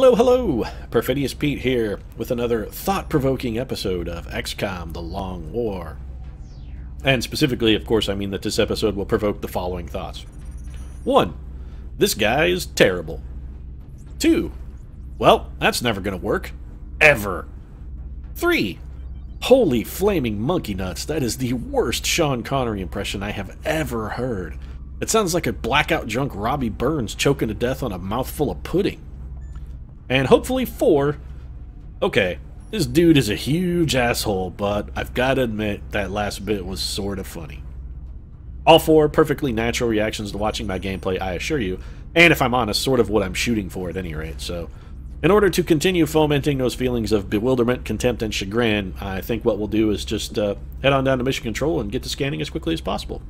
Hello, hello! Perfidious Pete here with another thought-provoking episode of XCOM: The Long War. And specifically, of course, I mean that this episode will provoke the following thoughts. 1. This guy is terrible. 2. Well, that's never gonna work. Ever. 3. Holy flaming monkey nuts, that is the worst Sean Connery impression I have ever heard. It sounds like a blackout drunk Robbie Burns choking to death on a mouthful of pudding. And hopefully 4, okay, this dude is a huge asshole, but I've got to admit that last bit was sort of funny. All 4 perfectly natural reactions to watching my gameplay, I assure you, and if I'm honest, sort of what I'm shooting for at any rate, so... In order to continue fomenting those feelings of bewilderment, contempt, and chagrin, I think what we'll do is just head on down to Mission Control and get to scanning as quickly as possible.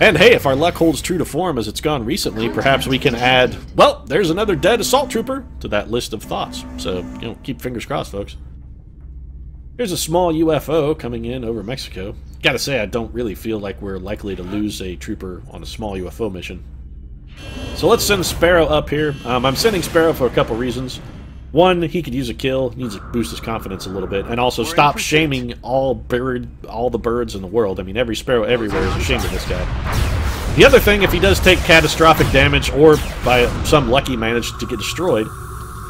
And hey, if our luck holds true to form as it's gone recently, perhaps we can add, well, there's another dead assault trooper to that list of thoughts. So, you know, keep fingers crossed, folks. Here's a small UFO coming in over Mexico. Gotta say, I don't really feel like we're likely to lose a trooper on a small UFO mission. So let's send Sparrow up here. I'm sending Sparrow for a couple reasons. 1, he could use a kill, needs to boost his confidence a little bit, and also stop shaming all the birds in the world. I mean, every sparrow everywhere is ashamed of this guy. The other thing, if he does take catastrophic damage, or by some lucky manage to get destroyed,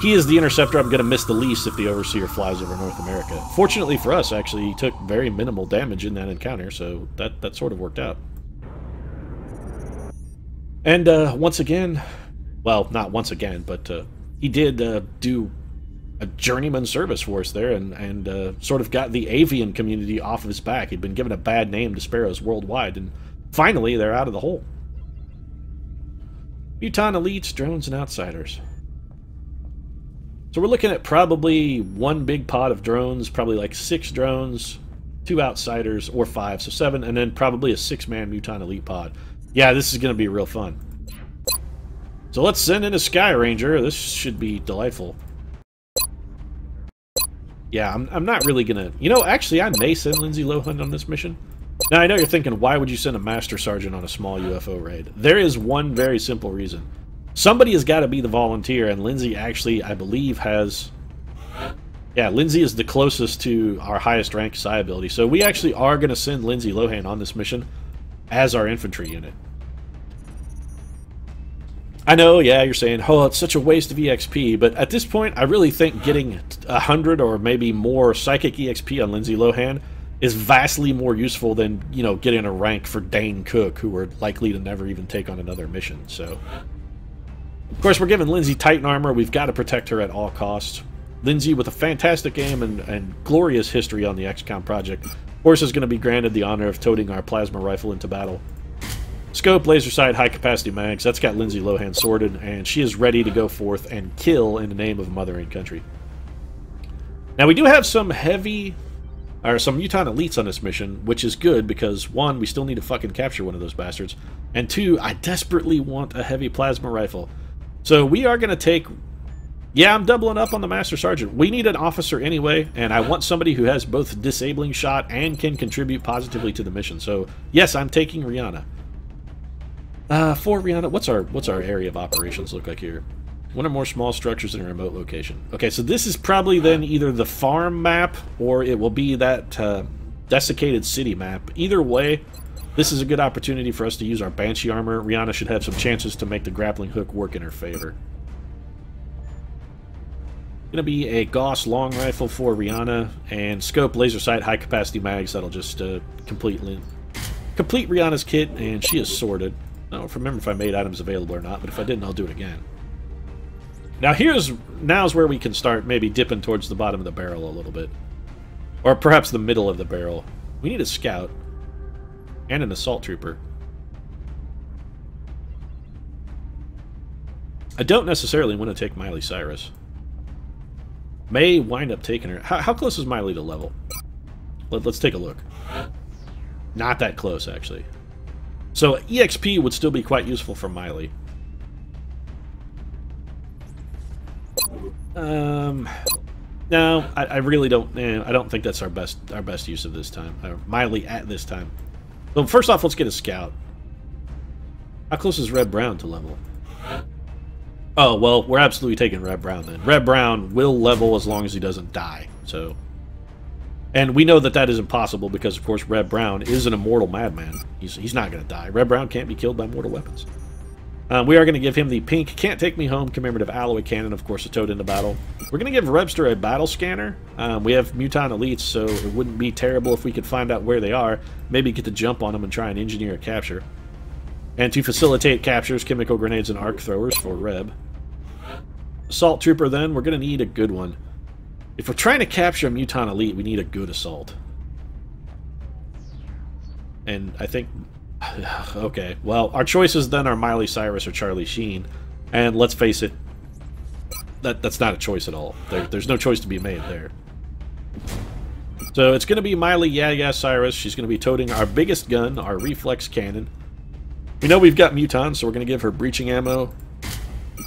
he is the interceptor I'm going to miss the least if the Overseer flies over North America. Fortunately for us, actually, he took very minimal damage in that encounter, so that sort of worked out. And once again, well, not once again, but he did do a journeyman service for us there and sort of got the avian community off of his back. He'd been given a bad name to sparrows worldwide, and finally they're out of the hole. Muton elites, drones, and outsiders. So we're looking at probably 1 big pod of drones, probably like 6 drones, 2 outsiders, or 5, so 7, and then probably a 6-man Muton elite pod. Yeah, this is going to be real fun. So let's send in a Sky Ranger. This should be delightful. Yeah, I'm not really going to... You know, actually, I may send Lindsay Lohan on this mission. Now, I know you're thinking, why would you send a Master Sergeant on a small UFO raid? There is one very simple reason. Somebody has got to be the volunteer, and Lindsay actually, I believe, has... Yeah, Lindsay is the closest to our highest rank psi ability. So we actually are going to send Lindsay Lohan on this mission as our infantry unit. I know, yeah, you're saying, oh, it's such a waste of EXP, but at this point, I really think getting 100 or maybe more psychic EXP on Lindsay Lohan is vastly more useful than, you know, getting a rank for Dane Cook, who are likely to never even take on another mission, so... Of course, we're giving Lindsay Titan armor. We've got to protect her at all costs. Lindsay, with a fantastic aim and glorious history on the XCOM project, of course, is going to be granted the honor of toting our plasma rifle into battle. Scope, laser sight, high-capacity mags, that's got Lindsay Lohan sorted, and she is ready to go forth and kill in the name of mother and country. Now, we do have some Muton elites on this mission, which is good, because 1, we still need to fucking capture one of those bastards, and 2, I desperately want a heavy plasma rifle. So we are going to take... Yeah, I'm doubling up on the Master Sergeant. We need an officer anyway, and I want somebody who has both disabling shot and can contribute positively to the mission. So, yes, I'm taking Rihanna. For Rihanna, what's our area of operations look like here? 1 or more small structures in a remote location. Okay, so this is probably then either the farm map, or it will be that desiccated city map. Either way, this is a good opportunity for us to use our Banshee armor. Rihanna should have some chances to make the grappling hook work in her favor. Gonna be a Gauss long rifle for Rihanna, and scope, laser sight, high capacity mags. That'll just complete Rihanna's kit, and she is sorted. I don't remember if I made items available or not, but if I didn't, I'll do it again. Now now's where we can start maybe dipping towards the bottom of the barrel a little bit, or perhaps the middle of the barrel. We need a scout and an assault trooper. I don't necessarily want to take Miley Cyrus. May wind up taking her. How close is Miley to level? Let's take a look. Not that close, actually. So EXP would still be quite useful for Miley. No, I really don't. I don't think that's our best use of this time. Miley at this time. So first off, let's get a scout. How close is Red Brown to level? Oh, well, we're absolutely taking Red Brown then. Red Brown will level as long as he doesn't die, so... And we know that that is impossible because, of course, Red Brown is an immortal madman. He's not going to die. Red Brown can't be killed by mortal weapons. We are going to give him the pink Can't Take Me Home commemorative alloy cannon, of course, to tote into battle. We're going to give Rebster a battle scanner. We have Muton elites, so it wouldn't be terrible if we could find out where they are. Maybe get the jump on them and try and engineer a capture. And to facilitate captures, chemical grenades and arc throwers for Reb. Assault Trooper, then, we're going to need a good one. If we're trying to capture a Muton elite, we need a good assault. And I think... Okay, well, our choices then are Miley Cyrus or Charlie Sheen. And let's face it, that's not a choice at all. There's no choice to be made there. So it's going to be Miley Cyrus. She's going to be toting our biggest gun, our reflex cannon. We know we've got Muton, so we're going to give her breaching ammo,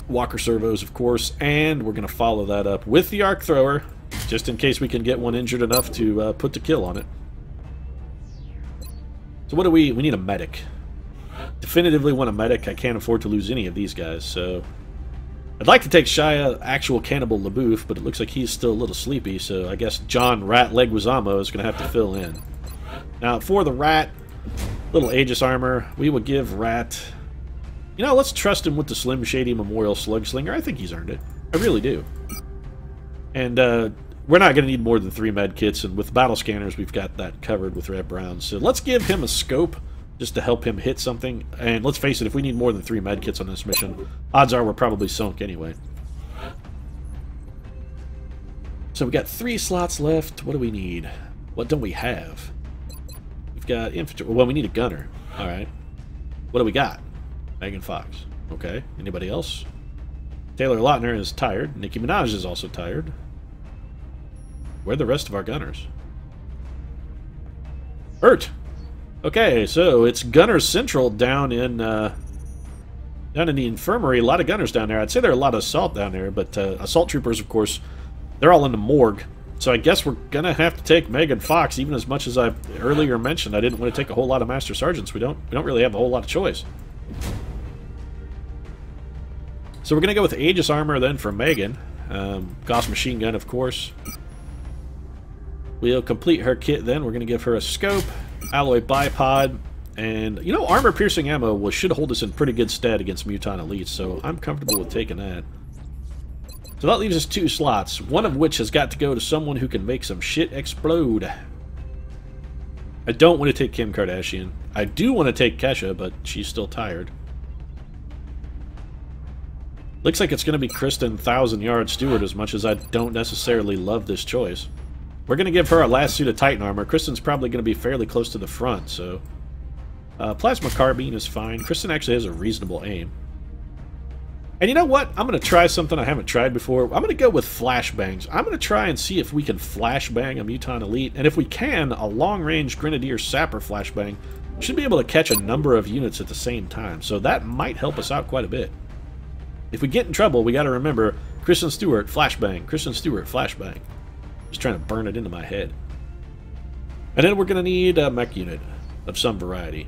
Walker servos, of course, and we're going to follow that up with the arc thrower, just in case we can get one injured enough to put the kill on it. So what do we need a medic. Definitively want a medic. I can't afford to lose any of these guys, so... I'd like to take Shia, actual Cannibal LaBouffe, but it looks like he's still a little sleepy, so I guess John Rat Leguizamo is going to have to fill in. Now, for the Rat, little Aegis armor, we would give Rat... You know, let's trust him with the Slim Shady Memorial Slugslinger. I think he's earned it. I really do. And, we're not going to need more than 3 med kits, and with battle scanners, we've got that covered with Red Brown. So let's give him a scope, just to help him hit something. And let's face it, if we need more than 3 med kits on this mission, odds are we're probably sunk anyway. So we got 3 slots left. What do we need? What don't we have? We've got infantry. Well, we need a gunner. Alright. What do we got? Megan Fox. Okay. Anybody else? Taylor Lautner is tired. Nicki Minaj is also tired. Where are the rest of our gunners? Ert! Okay, so it's Gunners Central down in the infirmary. A lot of gunners down there. I'd say there are a lot of assault down there, but assault troopers, of course, they're all in the morgue. So I guess we're going to have to take Megan Fox, even as much as I earlier mentioned I didn't want to take a whole lot of Master Sergeants. We don't really have a whole lot of choice. So we're going to go with Aegis armor then for Megan. Gauss machine gun, of course. We'll complete her kit then. We're going to give her a scope, alloy bipod, and, you know, armor-piercing ammo should hold us in pretty good stead against Muton elites, so I'm comfortable with taking that. So that leaves us 2 slots, one of which has got to go to someone who can make some shit explode. I don't want to take Kim Kardashian. I do want to take Kesha, but she's still tired. Looks like it's going to be Kristen 1,000-yard Stewart, as much as I don't necessarily love this choice. We're going to give her our last suit of Titan armor. Kristen's probably going to be fairly close to the front, so... Plasma carbine is fine. Kristen actually has a reasonable aim. And you know what? I'm going to try something I haven't tried before. I'm going to go with flashbangs. I'm going to try and see if we can flashbang a Muton elite. And if we can, a long-range Grenadier Sapper flashbang should be able to catch a number of units at the same time. So that might help us out quite a bit. If we get in trouble, we got to remember Kristen Stewart, flashbang. Kristen Stewart, flashbang. Just trying to burn it into my head. And then we're going to need a mech unit of some variety.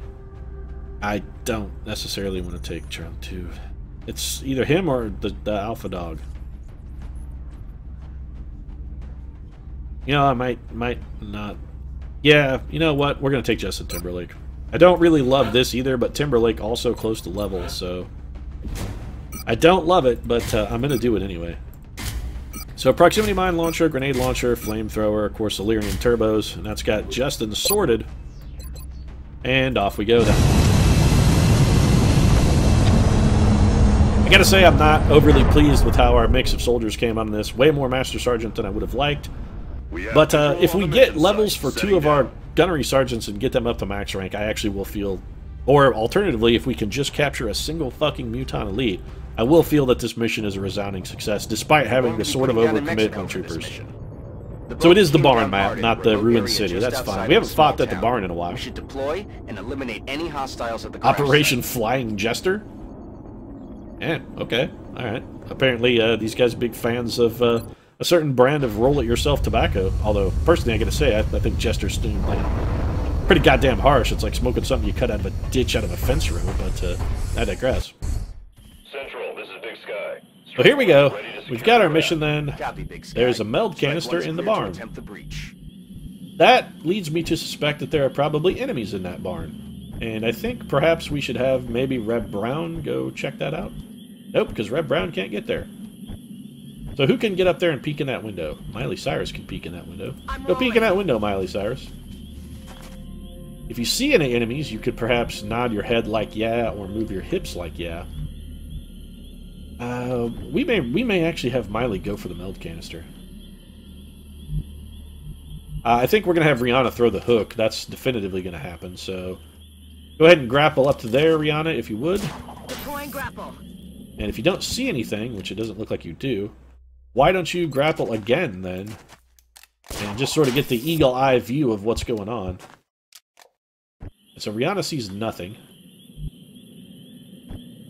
I don't necessarily want to take Charlie 2. It's either him or the Alpha Dog. You know, I might not. Yeah, you know what? We're going to take Justin Timberlake. I don't really love this either, but Timberlake also close to level, so... I don't love it, but I'm going to do it anyway. So proximity mine launcher, grenade launcher, flamethrower, of course Illyrian turbos, and that's got Justin sorted. And off we go then. I gotta say I'm not overly pleased with how our mix of soldiers came on this. Way more Master Sergeant than I would have liked. But if we get levels for 2 of our gunnery sergeants and get them up to max rank, I actually will feel... Or alternatively, if we can just capture a single fucking Muton elite, I will feel that this mission is a resounding success, despite having to sort of overcommit on troopers. So it is the barn map, not the ruined city. That's fine. We haven't fought at the barn in a while. We should deploy and eliminate any hostiles at the Operation Flying Jester? Yeah, okay. Alright. Apparently, these guys are big fans of a certain brand of roll-it-yourself tobacco. Although, personally, I gotta say, I think Jester's pretty goddamn harsh. It's like smoking something you cut out of a ditch out of a fence row, but I digress. Central, this is Big Sky. So here we go. We've got our mission then. Copy, Big Sky. There's a meld Strike canister once in the clear to barn. attempt the breach. That leads me to suspect that there are probably enemies in that barn. And I think perhaps we should have maybe Reb Brown go check that out. Nope, because Reb Brown can't get there. So who can get up there and peek in that window? Miley Cyrus can peek in that window. Go peek in that window, Miley Cyrus. If you see any enemies, you could perhaps nod your head like yeah, or move your hips like yeah. We may actually have Miley go for the meld canister. I think we're going to have Rihanna throw the hook. That's definitively going to happen, so... Go ahead and grapple up to there, Rihanna, if you would. Deploying grapple. And if you don't see anything, which it doesn't look like you do, why don't you grapple again, then? And just sort of get the eagle-eye view of what's going on. So Rihanna sees nothing.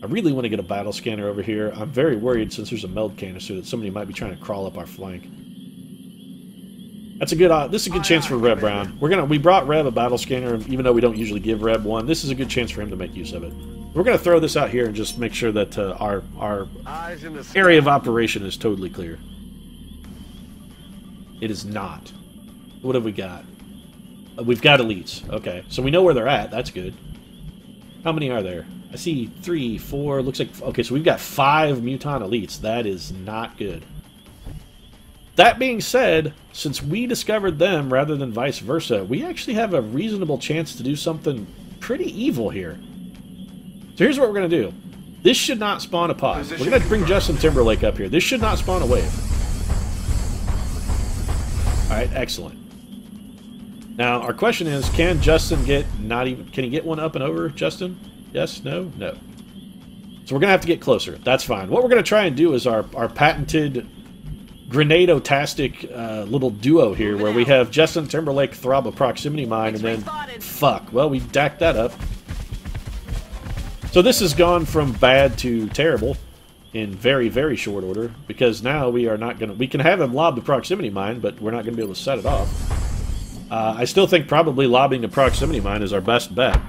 I really want to get a battle scanner over here. I'm very worried, since there's a meld canister, that somebody might be trying to crawl up our flank. That's a good. This is a good chance for Reb Brown. We brought Reb a battle scanner, even though we don't usually give Reb one. This is a good chance for him to make use of it. We're gonna throw this out here and just make sure that our area of operation is totally clear. It is not. What have we got? We've got elites. Okay, so we know where they're at. That's good. How many are there? I see 3, 4. Looks like okay. So we've got 5 mutant elites. That is not good. That being said, since we discovered them rather than vice versa, we actually have a reasonable chance to do something pretty evil here. So here's what we're going to do. This should not spawn a pod. We're going to bring Justin Timberlake up here. This should not spawn a wave. Alright, excellent. Now, our question is, can Justin get can he get one up and over, Justin? Yes? No? No. So we're going to have to get closer. That's fine. What we're going to try and do is our patented Grenado-tastic little duo here, where we have Justin Timberlake throb a proximity mine, and then fuck. Well, we dacked that up. So this has gone from bad to terrible in very, very short order, because now we are not going to... We can have him lob the proximity mine, but we're not going to be able to set it off. I still think probably lobbing the proximity mine is our best bet.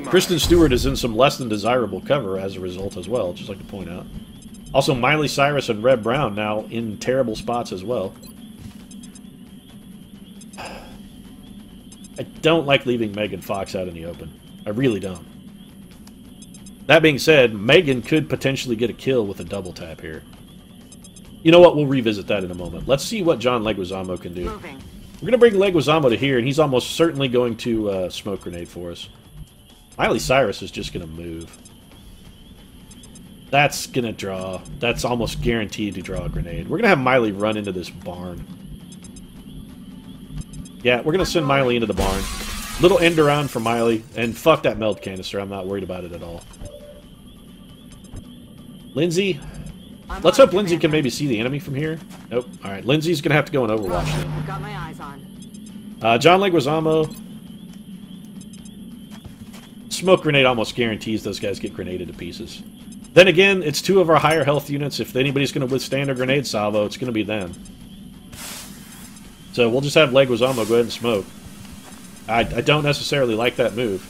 Kristen Stewart is in some less than desirable cover as a result as well, just like to point out. Also, Miley Cyrus and Reb Brown now in terrible spots as well. I don't like leaving Megan Fox out in the open. I really don't. That being said, Megan could potentially get a kill with a double tap here. You know what? We'll revisit that in a moment. Let's see what John Leguizamo can do. Moving. We're going to bring Leguizamo to here, and he's almost certainly going to smoke grenade for us. Miley Cyrus is just going to move. That's going to draw. That's almost guaranteed to draw a grenade. We're going to have Miley run into this barn. Yeah, we're going to send Miley into the barn. Little end around for Miley. And fuck that meld canister. I'm not worried about it at all. Lindsay. Let's hope Lindsay can maybe see the enemy from here. Nope. Alright, Lindsay's going to have to go in Overwatch then. Got my eyes on. John Leguizamo. Smoke grenade almost guarantees those guys get grenaded to pieces. Then again, it's 2 of our higher health units. If anybody's going to withstand a grenade salvo, it's going to be them. So we'll just have Leguizamo go ahead and smoke. I don't necessarily like that move.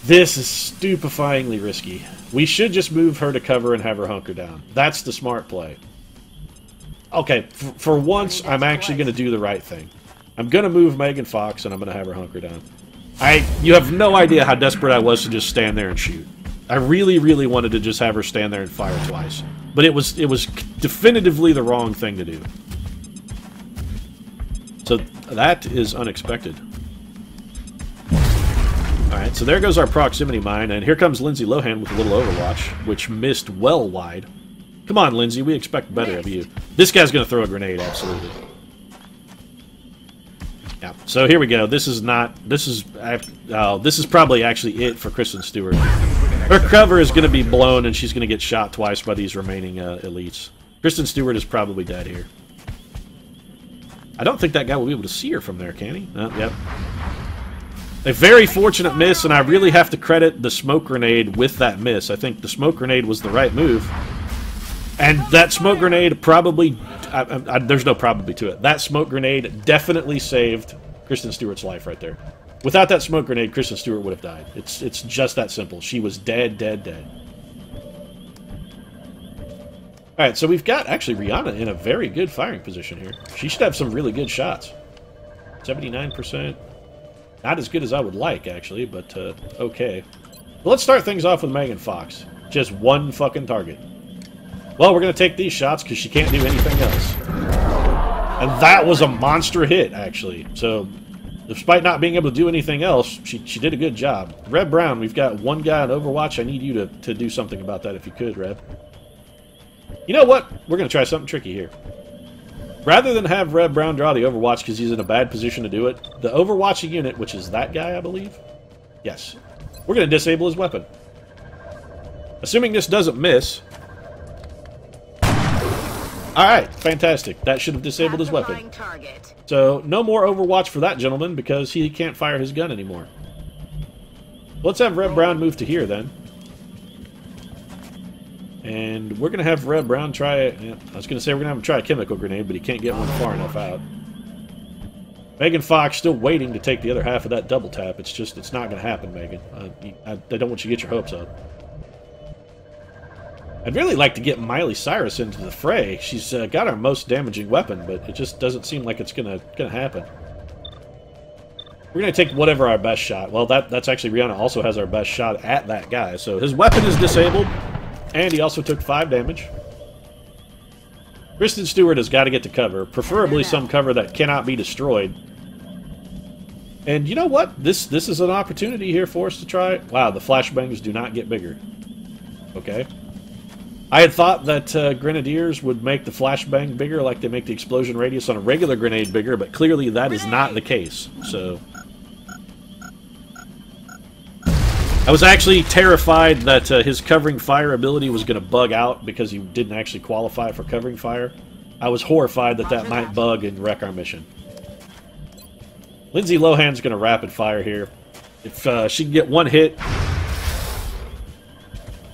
This is stupefyingly risky. We should just move her to cover and have her hunker down. That's the smart play. Okay, for once, I'm actually going to do the right thing. I'm going to move Megan Fox, and I'm going to have her hunker down. You have no idea how desperate I was to just stand there and shoot. I really, really wanted to just have her stand there and fire twice. But it was definitively the wrong thing to do. So that is unexpected. Alright, so there goes our proximity mine, and here comes Lindsay Lohan with a little Overwatch, which missed well wide. Come on, Lindsay, we expect better of you. This guy's going to throw a grenade, absolutely. Yeah, so here we go. This is probably actually it for Kristen Stewart. Her cover is going to be blown, and she's going to get shot twice by these remaining elites. Kristen Stewart is probably dead here. I don't think that guy will be able to see her from there, can he? Yep. A very fortunate miss, and I really have to credit the smoke grenade with that miss. I think the smoke grenade was the right move. And that smoke grenade probably... there's no probably to it. That smoke grenade definitely saved Kristen Stewart's life right there. Without that smoke grenade, Kristen Stewart would have died. It's just that simple. She was dead, dead, dead. Alright, so we've got, actually, Rihanna in a very good firing position here. She should have some really good shots. 79%. Not as good as I would like, actually, but okay. Well, let's start things off with Megan Fox. Just one fucking target. Well, we're going to take these shots because she can't do anything else. And that was a monster hit, actually. So, despite not being able to do anything else, she did a good job. Reb Brown, we've got one guy on Overwatch. I need you to do something about that if you could, Reb. You know what? We're going to try something tricky here. Rather than have Reb Brown draw the Overwatch because he's in a bad position to do it, the Overwatching unit, which is that guy, I believe? Yes. We're going to disable his weapon. Assuming this doesn't miss. Alright, fantastic. That should have disabled his weapon. Target. So, no more Overwatch for that gentleman because he can't fire his gun anymore. Let's have Reb Brown move to here then. And we're going to have Reb Brown try... Yeah, I was going to say we're going to have him try a chemical grenade, but he can't get one far enough out. Megan Fox still waiting to take the other half of that double tap. It's just, it's not going to happen, Megan. I don't want you to get your hopes up. I'd really like to get Miley Cyrus into the fray. She's got our most damaging weapon, but it just doesn't seem like it's going to happen. We're going to take whatever our best shot. Well, that's actually Rihanna also has our best shot at that guy. So his weapon is disabled. And he also took 5 damage. Kristen Stewart has got to get to cover, preferably some cover that cannot be destroyed. And you know what? This is an opportunity here for us to try. Wow, the flashbangs do not get bigger. Okay. I had thought that Grenadiers would make the flashbang bigger like they make the explosion radius on a regular grenade bigger, but clearly that is not the case. So... I was actually terrified that his covering fire ability was going to bug out because he didn't actually qualify for covering fire. I was horrified that that might bug and wreck our mission. Lindsay Lohan's going to rapid fire here. If she can get 1 hit,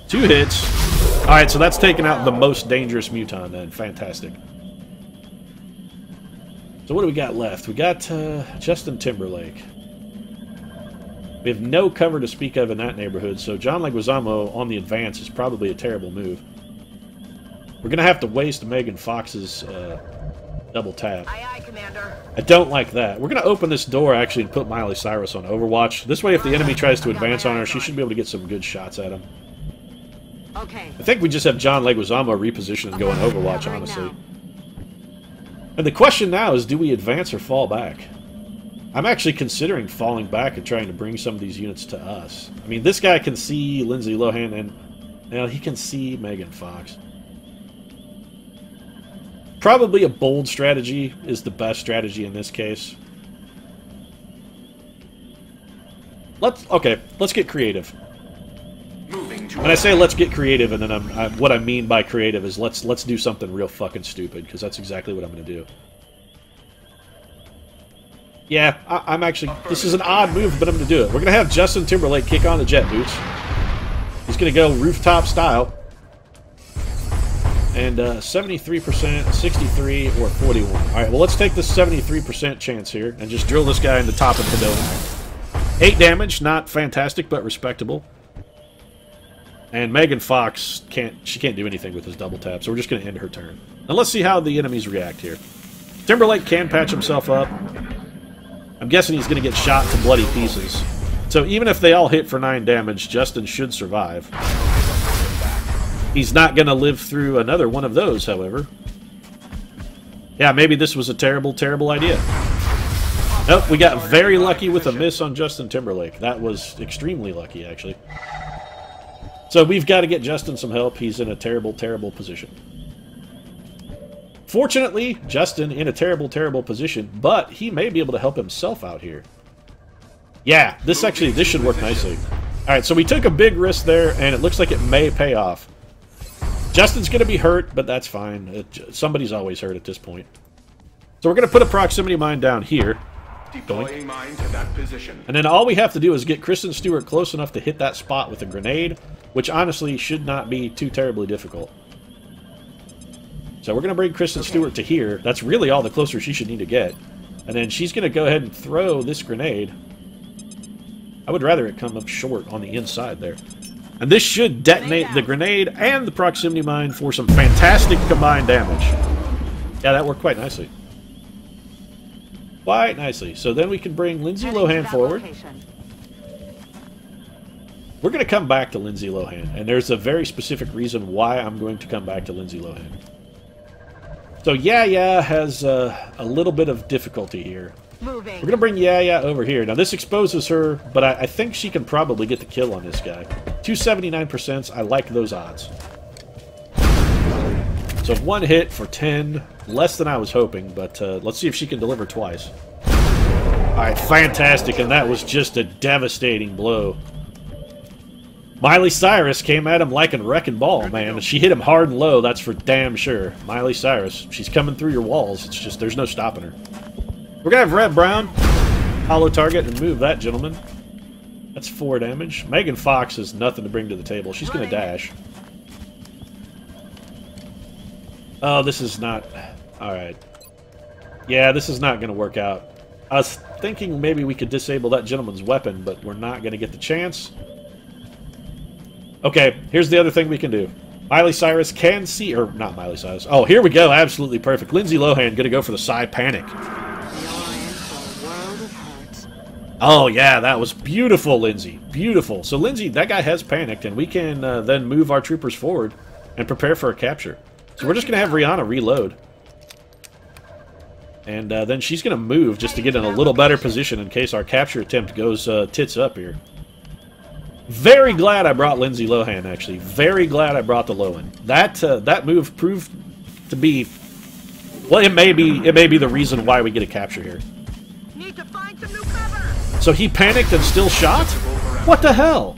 2 hits. Alright, so that's taken out the most dangerous Muton then. Fantastic. So what do we got left? We got Justin Timberlake. We have no cover to speak of in that neighborhood, so John Leguizamo on the advance is probably a terrible move. We're going to have to waste Megan Fox's double tap. Aye, aye, Commander. I don't like that. We're going to open this door, actually, and put Miley Cyrus on Overwatch. This way, if the enemy tries to advance on her, she should be able to get some good shots at him. Okay. I think we just have John Leguizamo reposition and go on Overwatch, honestly. And the question now is, do we advance or fall back? I'm actually considering falling back and trying to bring some of these units to us. I mean, this guy can see Lindsay Lohan, and you know, he can see Megan Fox. Probably a bold strategy is the best strategy in this case. Let's get creative. When I say let's get creative, and then what I mean by creative is let's do something real fucking stupid, because that's exactly what I'm going to do. Yeah, I'm actually... This is an odd move, but I'm going to do it. We're going to have Justin Timberlake kick on the jet boots. He's going to go rooftop style. And 73%, 63, or 41. Alright, well, let's take this 73% chance here and just drill this guy in the top of the building. 8 damage, not fantastic, but respectable. And Megan Fox can't do anything with his double tap, so we're just going to end her turn. And let's see how the enemies react here. Timberlake can patch himself up. I'm guessing he's going to get shot to bloody pieces. So even if they all hit for 9 damage, Justin should survive. He's not going to live through another one of those, however. Yeah, maybe this was a terrible, terrible idea. Nope, we got very lucky with a miss on Justin Timberlake. That was extremely lucky, actually. So we've got to get Justin some help. He's in a terrible, terrible position. Fortunately, Justin in a terrible, terrible position, but he may be able to help himself out here. Yeah, this should work nicely. Alright, so we took a big risk there, and it looks like it may pay off. Justin's going to be hurt, but that's fine. Somebody's always hurt at this point. So we're going to put a proximity mine down here. Deploying mine to that position. And then all we have to do is get Kristen Stewart close enough to hit that spot with a grenade, which honestly should not be too terribly difficult. So we're going to bring Kristen Stewart to here. That's really all the closer she should need to get. And then she's going to go ahead and throw this grenade. I would rather it come up short on the inside there. And this should detonate the grenade and the proximity mine for some fantastic combined damage. Yeah, that worked quite nicely. Quite nicely. So then we can bring Lindsay Lohan forward. We're going to come back to Lindsay Lohan, and there's a very specific reason why I'm going to come back to Lindsay Lohan. So Yeah has a little bit of difficulty here. We're going to bring Yeah over here. Now this exposes her, but I think she can probably get the kill on this guy. 279%, I like those odds. So one hit for 10, less than I was hoping, but let's see if she can deliver twice. Alright, fantastic, and that was just a devastating blow. Miley Cyrus came at him like a wrecking ball, man. She hit him hard and low, that's for damn sure. Miley Cyrus, she's coming through your walls. It's just, there's no stopping her. We're going to have Red Brown hollow target and move that gentleman. That's 4 damage. Megan Fox has nothing to bring to the table. She's going to dash. Oh, this is not... Alright. Yeah, this is not going to work out. I was thinking maybe we could disable that gentleman's weapon, but we're not going to get the chance. Okay, here's the other thing we can do. Miley Cyrus can see... Or, not Miley Cyrus. Oh, here we go. Absolutely perfect. Lindsay Lohan going to go for the side panic. Oh, yeah, that was beautiful, Lindsay. Beautiful. So, Lindsay, that guy has panicked, and we can then move our troopers forward and prepare for a capture. So we're just going to have Rihanna reload. And then she's going to move just to get in a little better position in case our capture attempt goes tits up here. Very glad I brought Lindsay Lohan, actually. Very glad I brought the Lohan. That move proved to be... Well, it may be the reason why we get a capture here. Need to find some new cover. So he panicked and still shot? What the hell?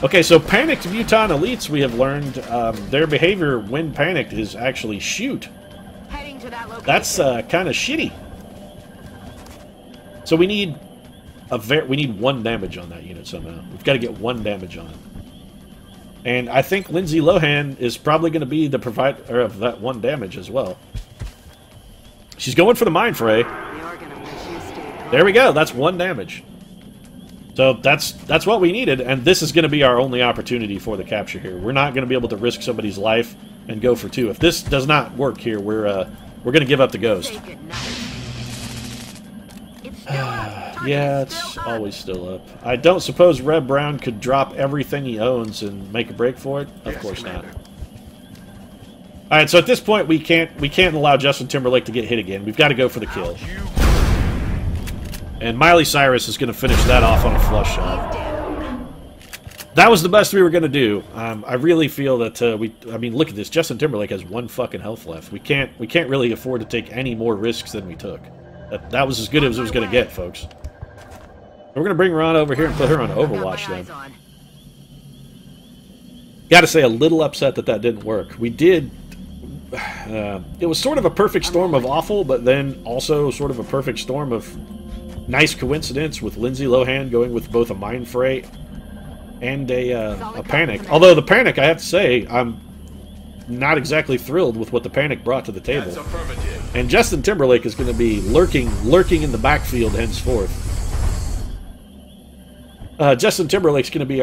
Okay, so panicked Muton elites, we have learned, their behavior when panicked is actually shoot. Heading to that location. That's kind of shitty. So we need we need 1 damage on that unit somehow. We've got to get 1 damage on it. And I think Lindsay Lohan is probably going to be the provider of that 1 damage as well. She's going for the mine fray. There we go. That's 1 damage. So that's what we needed, and this is going to be our only opportunity for the capture here. We're not going to be able to risk somebody's life and go for 2. If this does not work here, we're going to give up the ghost. Yeah, it's always still up. I don't suppose Red Brown could drop everything he owns and make a break for it? Of course not. Alright, so at this point we can't allow Justin Timberlake to get hit again. We've got to go for the kill. And Miley Cyrus is going to finish that off on a flush shot. That was the best we were going to do. I really feel that I mean, look at this. Justin Timberlake has 1 fucking health left. We can't really afford to take any more risks than we took. That was as good as it was going to get, folks. We're going to bring Ron over here and put her on Overwatch then. Got to say, a little upset that didn't work. We did... it was sort of a perfect storm of awful, but then also sort of a perfect storm of nice coincidence with Lindsay Lohan going with both a mine fray and a panic. Although the panic, I have to say, I'm not exactly thrilled with what the panic brought to the table. And Justin Timberlake is going to be lurking in the backfield henceforth. Justin Timberlake's going to be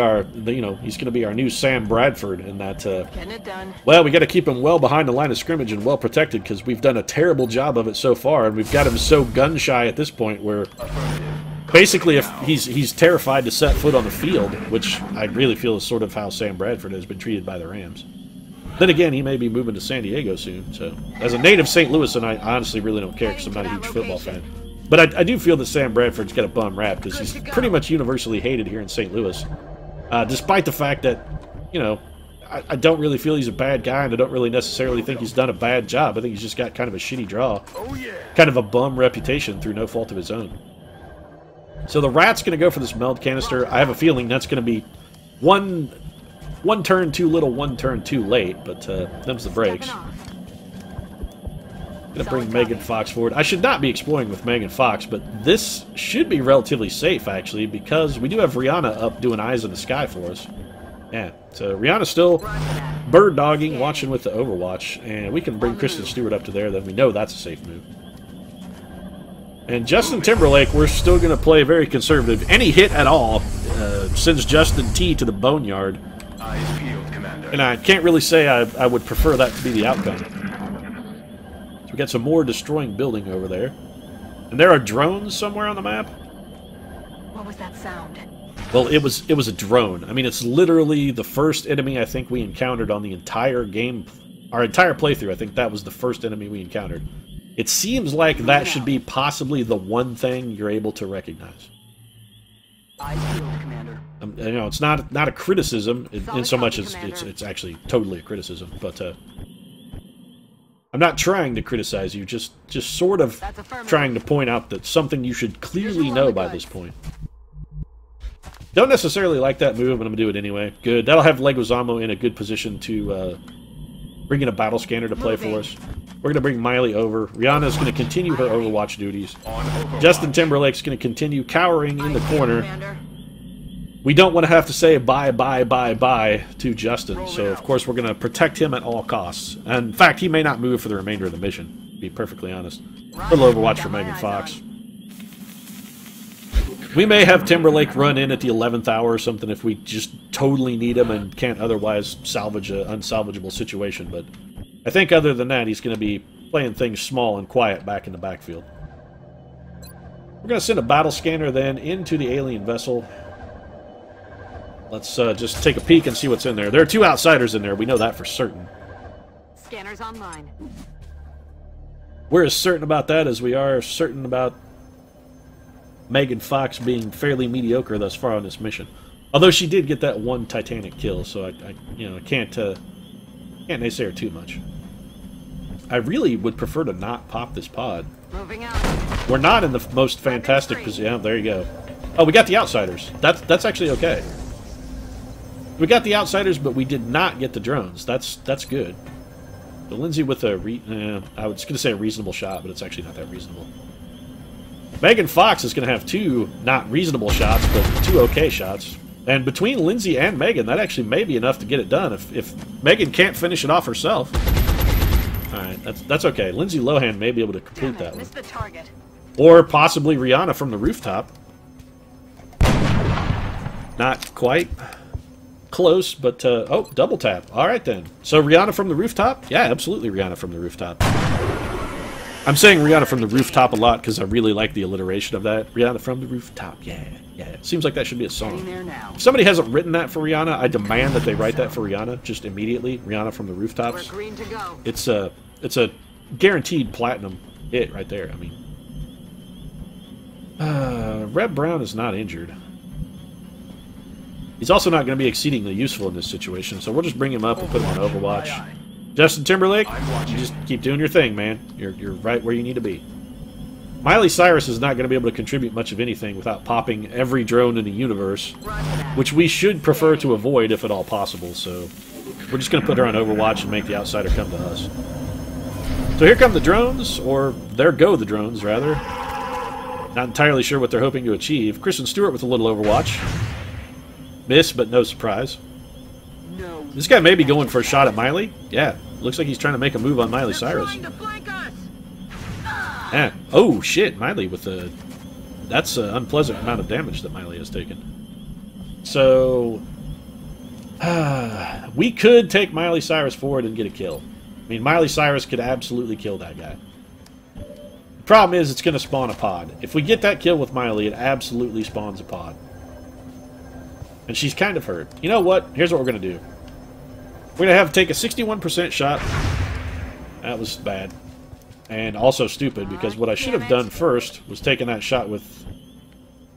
he's going to be our new Sam Bradford in that. Getting it done. Well, we got to keep him well behind the line of scrimmage and well protected because we've done a terrible job of it so far, and we've got him so gun shy at this point where basically if he's terrified to set foot on the field, which I really feel is sort of how Sam Bradford has been treated by the Rams. Then again, he may be moving to San Diego soon. So, as a native St. Louisan, I honestly really don't care because I'm not a huge football fan. But I do feel that Sam Bradford's got a bum rap because he's pretty much universally hated here in St. Louis. Despite the fact that, I don't really feel he's a bad guy, and I don't really necessarily think he's done a bad job. I think he's just got kind of a shitty draw. Kind of a bum reputation through no fault of his own. So the Rat's going to go for this meld canister. I have a feeling that's going to be one turn too little, 1 turn too late, but them's the breaks. Gonna bring Megan Fox forward. I should not be exploring with Megan Fox, but this should be relatively safe, actually, because we do have Rihanna up doing eyes in the sky for us. Yeah, so Rihanna's still bird dogging, watching with the Overwatch, and we can bring Kristen Stewart up to there, then we know that's a safe move. And Justin Timberlake, we're still going to play very conservative. Any hit at all sends Justin T to the boneyard. Eyes peeled, Commander. And I can't really say I would prefer that to be the outcome. So we got some more destroying building over there. And there are drones somewhere on the map. What was that sound? Well, it was a drone. I mean, it's literally the first enemy I think we encountered on the entire game. Our entire playthrough, I think that was the first enemy we encountered. It seems like that should be possibly the one thing you're able to recognize. Eyes peeled, Commander. You know, it's not a criticism in so much as it's actually totally a criticism. But I'm not trying to criticize you, just sort of trying to point out that something you should clearly know by this point. Don't necessarily like that move, but I'm going to do it anyway. Good. That'll have Leguizamo in a good position to bring in a battle scanner to play for us. We're going to bring Miley over. Rihanna's going to continue her Overwatch duties. Justin Timberlake's going to continue cowering in the corner. We don't want to have to say bye, bye, bye, bye to Justin, so of course we're going to protect him at all costs. And in fact, he may not move for the remainder of the mission, to be perfectly honest. A little Overwatch for Megan Fox. We may have Timberlake run in at the 11th hour or something if we just totally need him and can't otherwise salvage an unsalvageable situation, but I think other than that, he's going to be playing things small and quiet back in the backfield. We're going to send a battle scanner then into the alien vessel. Let's just take a peek and see what's in there. There are 2 outsiders in there. We know that for certain. Scanners online. We're as certain about that as we are certain about Megan Fox being fairly mediocre thus far on this mission. Although she did get that one Titanic kill, so I can't naysay her too much. I really would prefer to not pop this pod. Moving out. We're not in the most fantastic position. Yeah, there you go. Oh, we got the outsiders. That's actually okay. We got the outsiders, but we did not get the drones. That's good. So Lindsay with a I was going to say a reasonable shot, but it's actually not that reasonable. Megan Fox is going to have 2 not reasonable shots, but 2 okay shots. And between Lindsay and Megan, that actually may be enough to get it done. If Megan can't finish it off herself, all right, that's okay. Lindsay Lohan may be able to complete that one. Missed the target. Or possibly Rihanna from the rooftop. Not quite. Close, but, oh, double tap. All right, then. So Rihanna from the rooftop? Yeah, absolutely Rihanna from the rooftop. I'm saying Rihanna from the rooftop a lot because I really like the alliteration of that. Rihanna from the rooftop, yeah. Seems like that should be a song. If somebody hasn't written that for Rihanna, I demand that they write that for Rihanna, just immediately. Rihanna from the rooftops. We're green to go. It's a guaranteed platinum hit right there. I mean, Reb Brown is not injured. He's also not going to be exceedingly useful in this situation, so we'll just bring him up and put him on Overwatch. Justin Timberlake, you just keep doing your thing, man. You're right where you need to be. Miley Cyrus is not going to be able to contribute much of anything without popping every drone in the universe, which we should prefer to avoid if at all possible, so we're just going to put her on Overwatch and make the outsider come to us. So here come the drones, or there go the drones, rather. Not entirely sure what they're hoping to achieve. Kristen Stewart with a little Overwatch. Miss, but no surprise. No. This guy may be going for a shot at Miley. Yeah, looks like he's trying to make a move on Miley Cyrus. Yeah. Oh, shit, Miley with a... That's an unpleasant amount of damage that Miley has taken. So... we could take Miley Cyrus forward and get a kill. I mean, Miley Cyrus could absolutely kill that guy. The problem is it's going to spawn a pod. If we get that kill with Miley, it absolutely spawns a pod. And she's kind of hurt. You know what? Here's what we're going to do. We're going to have to take a 61% shot. That was bad. And also stupid, because what I should have done first was taken that shot with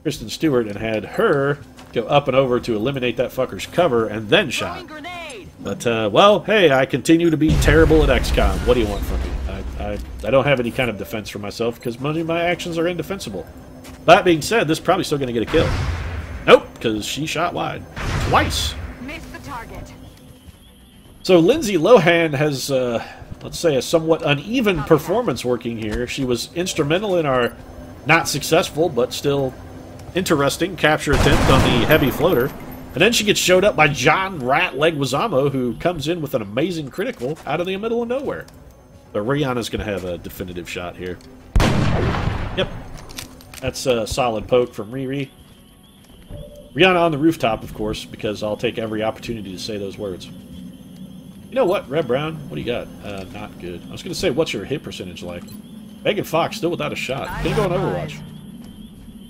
Kristen Stewart and had her go up and over to eliminate that fucker's cover and then shot. But, well, hey, I continue to be terrible at XCOM. What do you want from me? I don't have any kind of defense for myself because most of my actions are indefensible. That being said, this is probably still going to get a kill. Nope, because she shot wide. Twice. Missed the target. So Lindsay Lohan has, let's say, a somewhat uneven performance working here. She was instrumental in our not successful, but still interesting capture attempt on the heavy floater. And then she gets showed up by John Rat Leguizamo, who comes in with an amazing critical out of the middle of nowhere. But Rihanna's going to have a definitive shot here. Yep. That's a solid poke from Riri. Rihanna on the rooftop, of course, because I'll take every opportunity to say those words. You know what, Red Brown? What do you got? Not good. I was going to say, what's your hit percentage like? Megan Fox, still without a shot. Gonna go on Overwatch.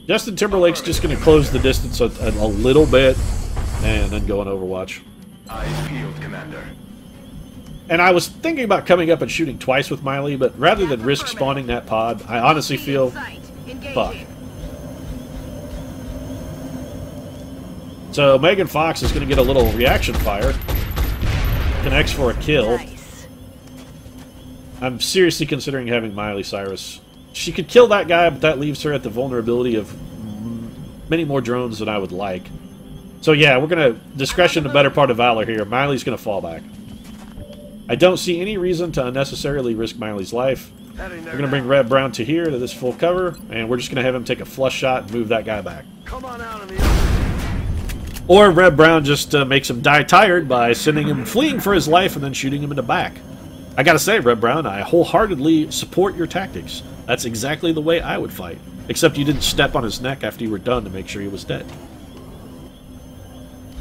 Justin Timberlake's just going to close the distance a little bit, and then go on Overwatch. Eyes peeled, Commander. And I was thinking about coming up and shooting twice with Miley, but rather than risk spawning that pod, I honestly feel... fuck. So Megan Fox is going to get a little reaction fire. Connects for a kill. Nice. I'm seriously considering having Miley Cyrus. She could kill that guy, but that leaves her at the vulnerability of many more drones than I would like. So yeah, we're going to discretion the better part of Valor here. Miley's going to fall back. I don't see any reason to unnecessarily risk Miley's life. We're going to bring Red Brown to here, to this full cover, and we're just going to have him take a flush shot and move that guy back. Come on out of the open. Or Red Brown just makes him die tired by sending him fleeing for his life and then shooting him in the back. I gotta say, Red Brown, I wholeheartedly support your tactics. That's exactly the way I would fight. Except you didn't step on his neck after you were done to make sure he was dead.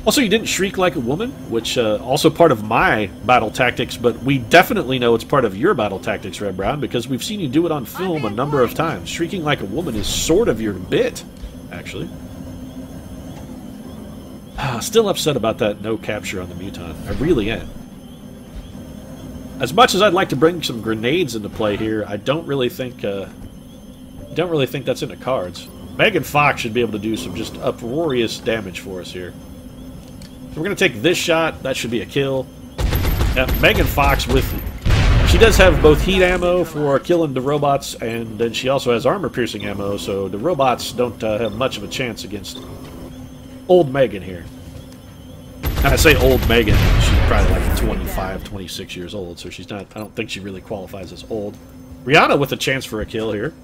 Also, you didn't shriek like a woman, which also part of my battle tactics, but we definitely know it's part of your battle tactics, Red Brown, because we've seen you do it on film a number of times. Shrieking like a woman is sort of your bit, actually. Still upset about that no capture on the Muton. I really am. As much as I'd like to bring some grenades into play here, I don't really think that's in the cards. Megan Fox should be able to do some just uproarious damage for us here. So we're going to take this shot. That should be a kill. Megan Fox she does have both heat ammo for killing the robots, and then she also has armor-piercing ammo, so the robots don't have much of a chance against old Megan here. And I say old Megan, she's probably like 25, 26 years old, so she's not, I don't think she really qualifies as old. Rihanna with a chance for a kill here.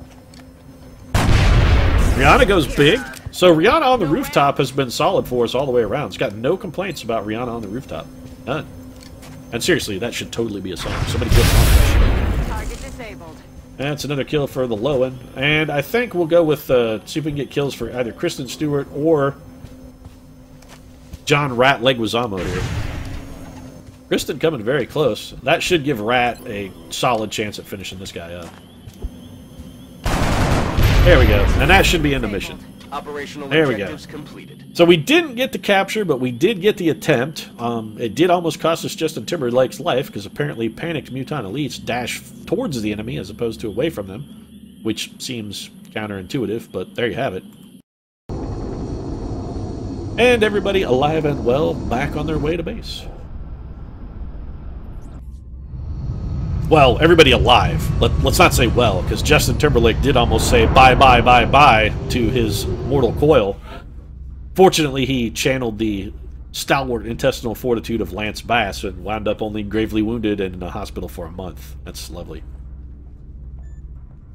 Rihanna goes big. So Rihanna on the rooftop has been solid for us all the way around. It's got no complaints about Rihanna on the rooftop. None. And seriously, that should totally be a song. Somebody get on that shit. Target disabled. That's another kill for the Lowen. And I think we'll go with, see if we can get kills for either Kristen Stewart or John Rat Leguizamo here. Kristen coming very close. That should give Rat a solid chance at finishing this guy up. There we go. And that should be in the mission. Operational there we go. objectives completed. So we didn't get the capture, but we did get the attempt. It did almost cost us Justin Timberlake's life, because apparently panicked Muton elites dash towards the enemy as opposed to away from them, which seems counterintuitive, but there you have it. And everybody alive and well, back on their way to base. Well, everybody alive. Let's not say well, because Justin Timberlake did almost say bye, bye, bye, bye to his mortal coil. Fortunately, he channeled the stalwart intestinal fortitude of Lance Bass and wound up only gravely wounded and in the hospital for a month. That's lovely.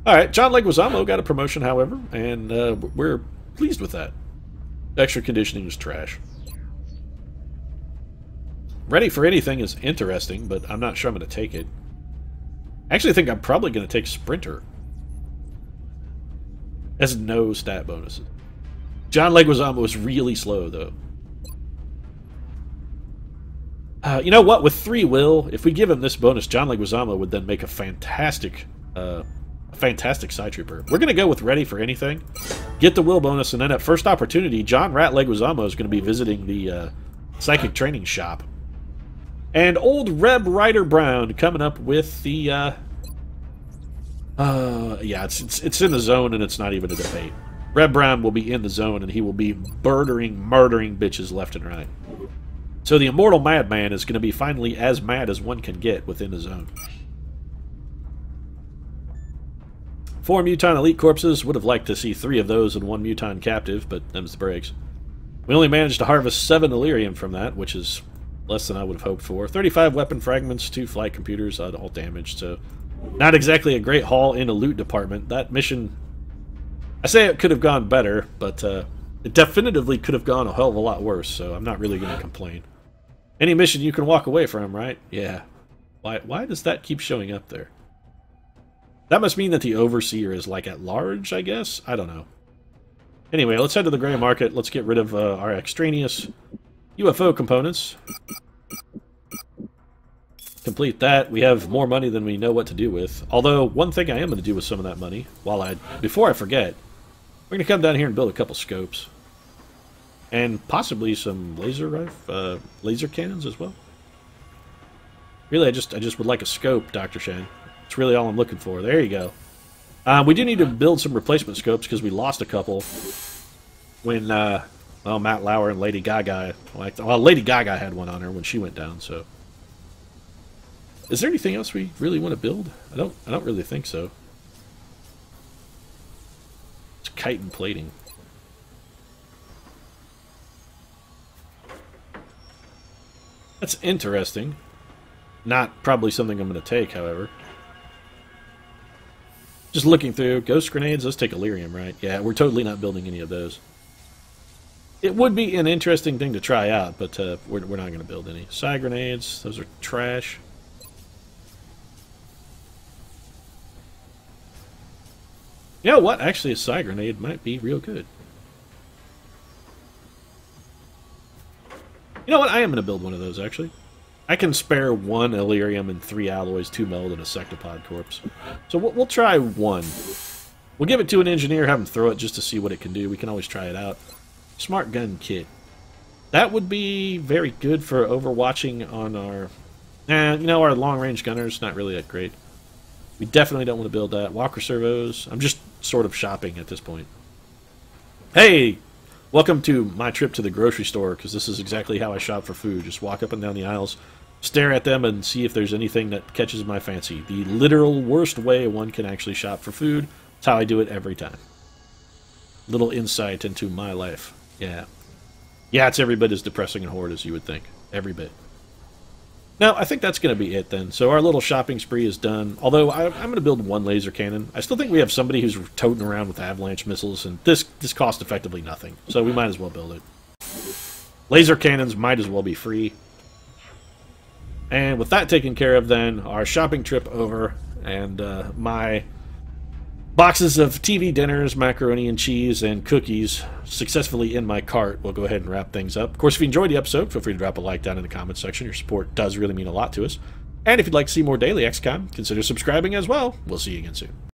Alright, John Leguizamo got a promotion, however, and we're pleased with that. Extra conditioning is trash. Ready for anything is interesting, but I'm not sure I'm going to take it. I actually think I'm probably going to take Sprinter. Has no stat bonuses. John Leguizamo is really slow, though. You know what? With 3 will, if we give him this bonus, John Leguizamo would then make a fantastic side trooper. We're going to go with Ready for Anything. Get the will bonus, and then at first opportunity, John Rat Leguizamo is going to be visiting the Psychic Training Shop. And old Reb Ryder Brown coming up with the, yeah, it's in the zone and it's not even a debate. Reb Brown will be in the zone and he will be murdering bitches left and right. So the Immortal Madman is going to be finally as mad as one can get within the zone. 4 Muton Elite Corpses. Would have liked to see 3 of those and 1 Muton Captive, but them's the breaks. We only managed to harvest 7 Illyrium from that, which is less than I would have hoped for. 35 weapon fragments, 2 flight computers, all damaged, so not exactly a great haul in the loot department. That mission, I say it could have gone better, but it definitively could have gone a hell of a lot worse, so I'm not really going to complain. Any mission you can walk away from, right? Yeah. Why does that keep showing up there? That must mean that the Overseer is, like, at large, I guess? I don't know. Anyway, let's head to the gray market. Let's get rid of our extraneous UFO components. Complete that. We have more money than we know what to do with. Although, one thing I am going to do with some of that money, before I forget, we're going to come down here and build a couple scopes. And possibly some laser cannons as well. Really, I just would like a scope, Dr. Shane. That's really all I'm looking for. There you go. We do need to build some replacement scopes because we lost a couple when, Matt Lauer and Lady Gaga... Well, Lady Gaga had one on her when she went down, so... Is there anything else we really want to build? I don't really think so. It's chitin plating. That's interesting. Not probably something I'm going to take, however. Just looking through. Ghost grenades, let's take Illyrium, right? Yeah, we're totally not building any of those. It would be an interesting thing to try out, but we're not going to build any. Psi grenades, those are trash. You know what? Actually, a psi grenade might be real good. You know what? I am going to build one of those, actually. I can spare 1 Illyrium and 3 alloys, 2 meld, and a sectopod corpse. So we'll try 1. We'll give it to an engineer, have him throw it just to see what it can do. We can always try it out. Smart gun kit. That would be very good for overwatching on our... you know, our long-range gunners, not really that great. We definitely don't want to build that. Walker servos. I'm just sort of shopping at this point. Hey! Welcome to my trip to the grocery store, because this is exactly how I shop for food. Just walk up and down the aisles, stare at them, and see if there's anything that catches my fancy. The literal worst way one can actually shop for food. That's how I do it every time. Little insight into my life. Yeah. Yeah, it's every bit as depressing and horrid as you would think. Every bit. Now, I think that's going to be it then. So our little shopping spree is done. Although, I'm going to build 1 laser cannon. I still think we have somebody who's toting around with avalanche missiles, and this costs effectively nothing. So we might as well build it. Laser cannons might as well be free. And with that taken care of then, our shopping trip over, and my boxes of TV dinners, macaroni and cheese, and cookies successfully in my cart. We'll go ahead and wrap things up. Of course, if you enjoyed the episode, feel free to drop a like down in the comments section. Your support does really mean a lot to us. And if you'd like to see more daily XCOM, consider subscribing as well. We'll see you again soon.